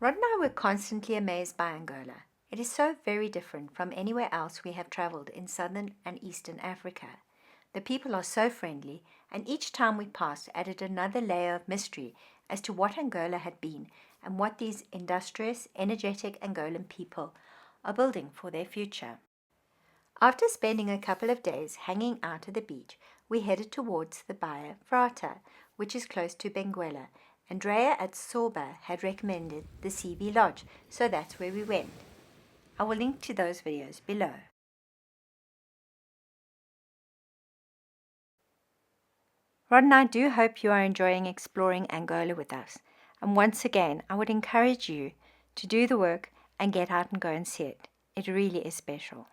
Rod and I were constantly amazed by Angola. It is so very different from anywhere else we have travelled in southern and eastern Africa. The people are so friendly, and each time we passed added another layer of mystery as to what Angola had been and what these industrious, energetic Angolan people are building for their future. After spending a couple of days hanging out at the beach, we headed towards the Baia Frata, which is close to Benguela. Andrea at Sorba had recommended the CV Lodge, so that's where we went. I will link to those videos below. Rod and I do hope you are enjoying exploring Angola with us, and once again I would encourage you to do the work and get out and go and see it. It really is special.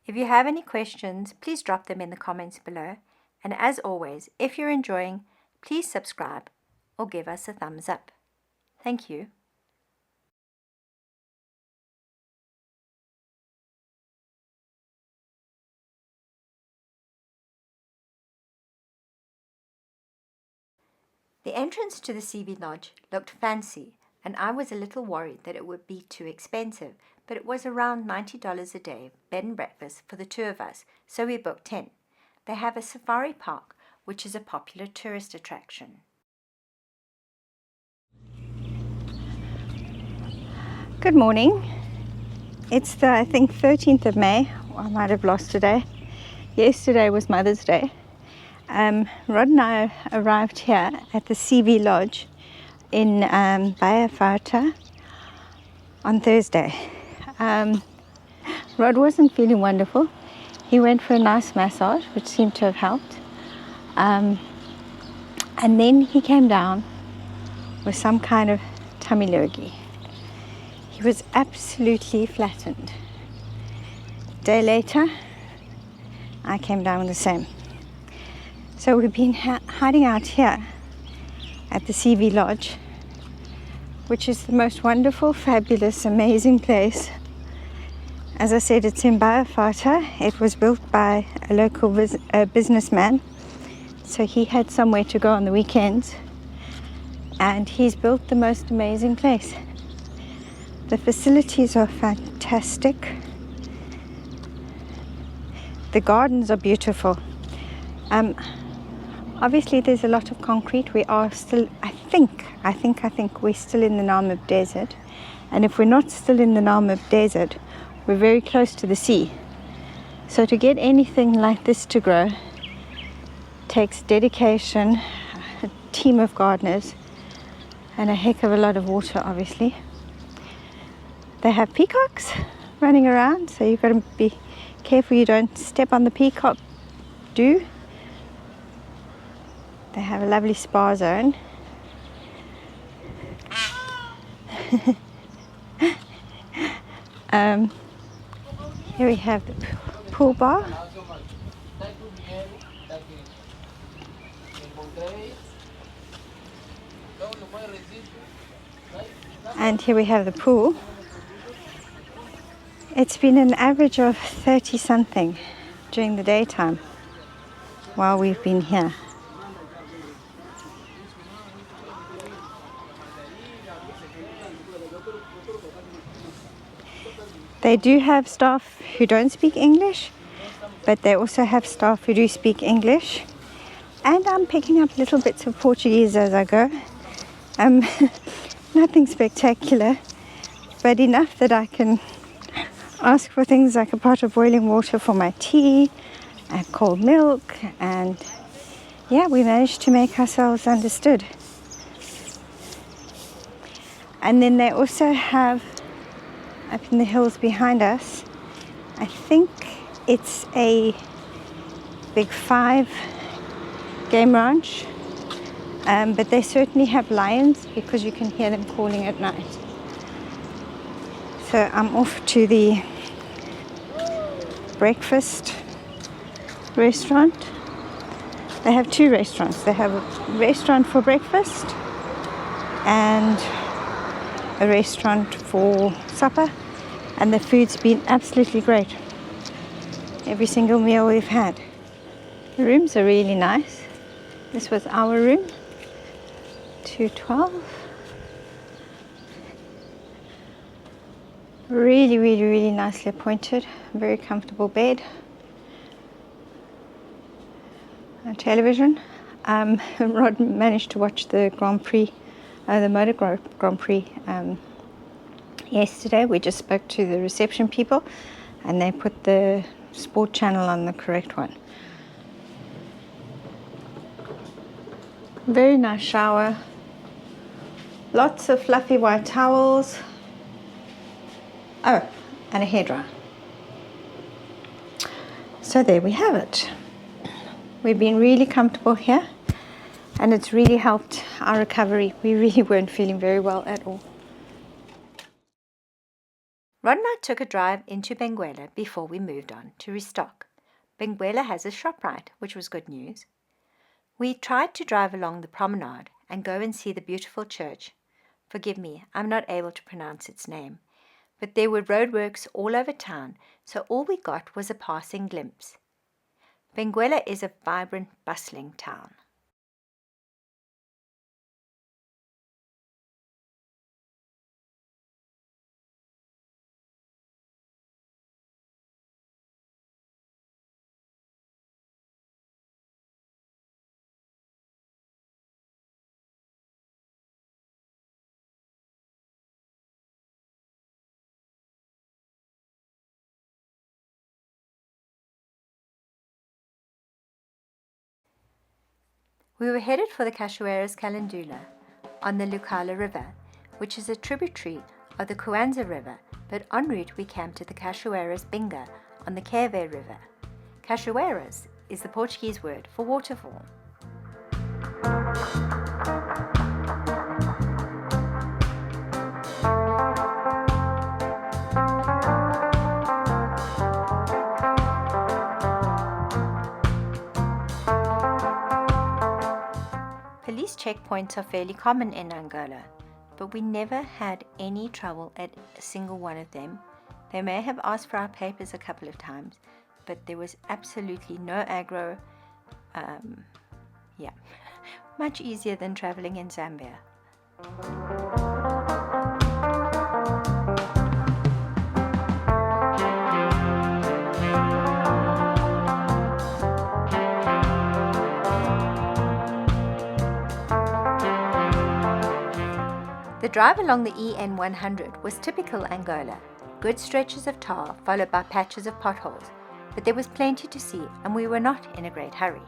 If you have any questions, please drop them in the comments below, and as always, if you're enjoying, please subscribe or give us a thumbs up. Thank you. The entrance to the CV Lodge looked fancy, and I was a little worried that it would be too expensive, but it was around $90 a day, bed and breakfast for the two of us, so we booked 10. They have a safari park, which is a popular tourist attraction. Good morning. It's the, I think, 13th of May. I might have lost a day. Yesterday was Mother's Day. Rod and I arrived here at the CV Lodge in Baia Frata on Thursday. Rod wasn't feeling wonderful. He went for a nice massage, which seemed to have helped. And then he came down with some kind of tummy lurgy. He was absolutely flattened. A day later, I came down with the same. So we've been hiding out here at the CV Lodge, which is the most wonderful, fabulous, amazing place. As I said, it's in Baia Frata. It was built by a local businessman, so he had somewhere to go on the weekends, and he's built the most amazing place. The facilities are fantastic. The gardens are beautiful. Obviously there's a lot of concrete. We are still, I think we're still in the Namib Desert. And if we're not still in the Namib Desert, we're very close to the sea. So to get anything like this to grow takes dedication, a team of gardeners, and a heck of a lot of water, obviously. They have peacocks running around, so you've got to be careful you don't step on the peacock dew. They have a lovely spa zone. Here we have the pool bar. And here we have the pool. It's been an average of 30 something during the daytime while we've been here. They do have staff who don't speak English, but they also have staff who do speak English. And I'm picking up little bits of Portuguese as I go. Nothing spectacular, but enough that I can ask for things like a pot of boiling water for my tea and cold milk, and yeah, we managed to make ourselves understood. And then they also have, up in the hills behind us, I think it's a big 5 game ranch, but they certainly have lions because you can hear them calling at night. So I'm off to the breakfast restaurant. They have 2 restaurants. They have a restaurant for breakfast and a restaurant for supper, and the food's been absolutely great. Every single meal we've had. The rooms are really nice. This was our room. 212. Really, really, really nicely appointed. Very comfortable bed. A television. Rod managed to watch the Grand Prix, the Motor Grand Prix yesterday. We just spoke to the reception people and they put the sport channel on the correct one. Very nice shower. Lots of fluffy white towels. Oh, and a hairdryer. So there we have it. We've been really comfortable here and it's really helped our recovery. We really weren't feeling very well at all. Rod and I took a drive into Benguela before we moved on to restock. Benguela has a ShopRite, which was good news. We tried to drive along the promenade and go and see the beautiful church. Forgive me, I'm not able to pronounce its name. But there were roadworks all over town, so all we got was a passing glimpse. Benguela is a vibrant, bustling town. We were headed for the Cachoeira's Calendula on the Lucala River, which is a tributary of the Cuanza River, but en route we camped at the Cachoeira's Binga on the Keve River. Cachoeiras is the Portuguese word for waterfall. Police checkpoints are fairly common in Angola, but we never had any trouble at a single one of them. They may have asked for our papers a couple of times, but there was absolutely no aggro. Much easier than traveling in Zambia. The drive along the EN100 was typical Angola. Good stretches of tar followed by patches of potholes, but there was plenty to see and we were not in a great hurry.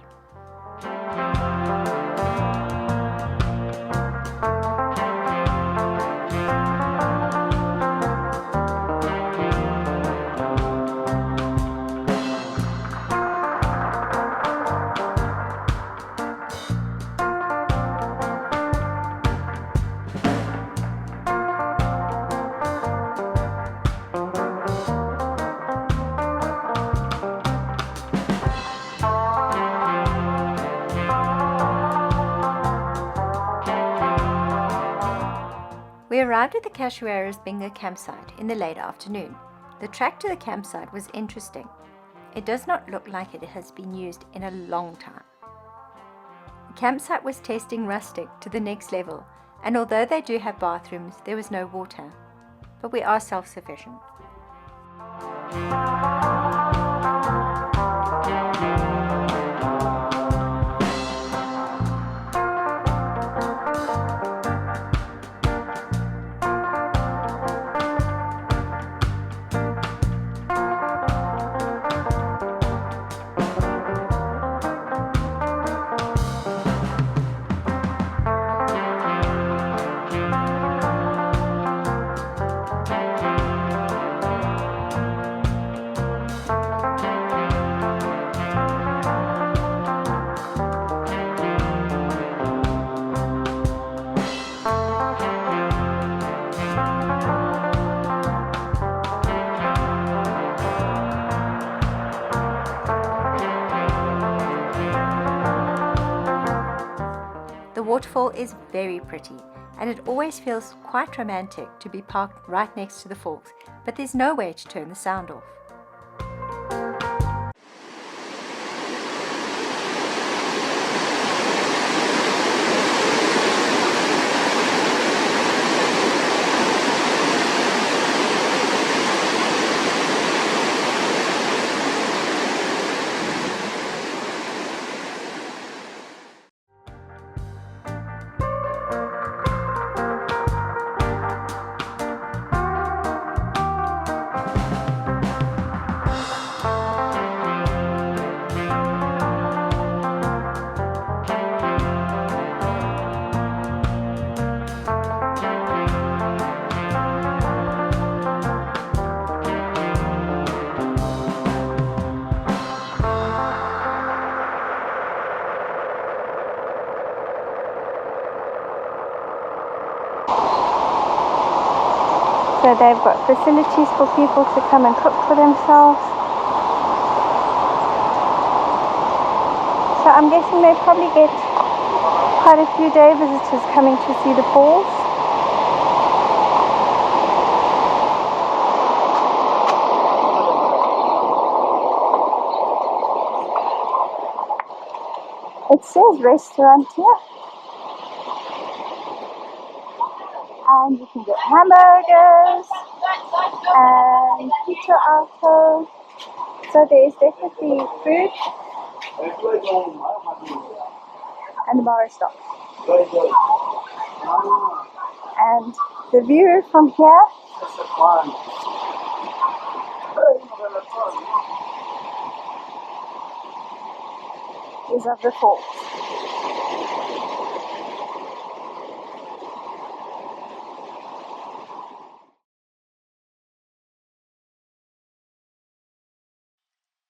We arrived at the Cachoeira's Binga campsite in the late afternoon. The track to the campsite was interesting. It does not look like it has been used in a long time. The campsite was testing rustic to the next level, and although they do have bathrooms, there was no water. But we are self-sufficient. The waterfall is very pretty and it always feels quite romantic to be parked right next to the falls, but there's no way to turn the sound off. So they've got facilities for people to come and cook for themselves. So I'm guessing they probably get quite a few day visitors coming to see the falls. It says restaurant here, and you can get hamburgers and pizza alto. So there is definitely food, and the bar is stopped. And the view from here is of the falls.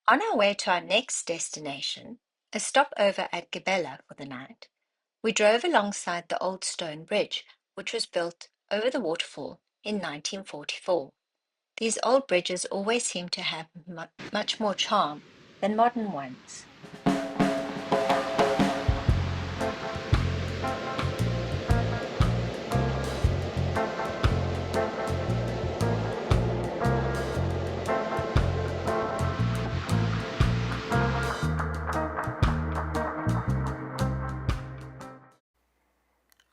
On our way to our next destination, a stopover at Gibela for the night, we drove alongside the old stone bridge, which was built over the waterfall in 1944. These old bridges always seem to have much more charm than modern ones.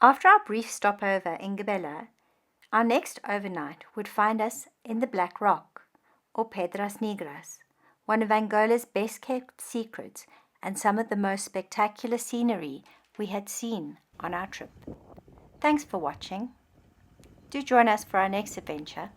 After our brief stopover in Gibela, our next overnight would find us in the Black Rock, or Pedras Negras, one of Angola's best-kept secrets and some of the most spectacular scenery we had seen on our trip. Thanks for watching. Do join us for our next adventure.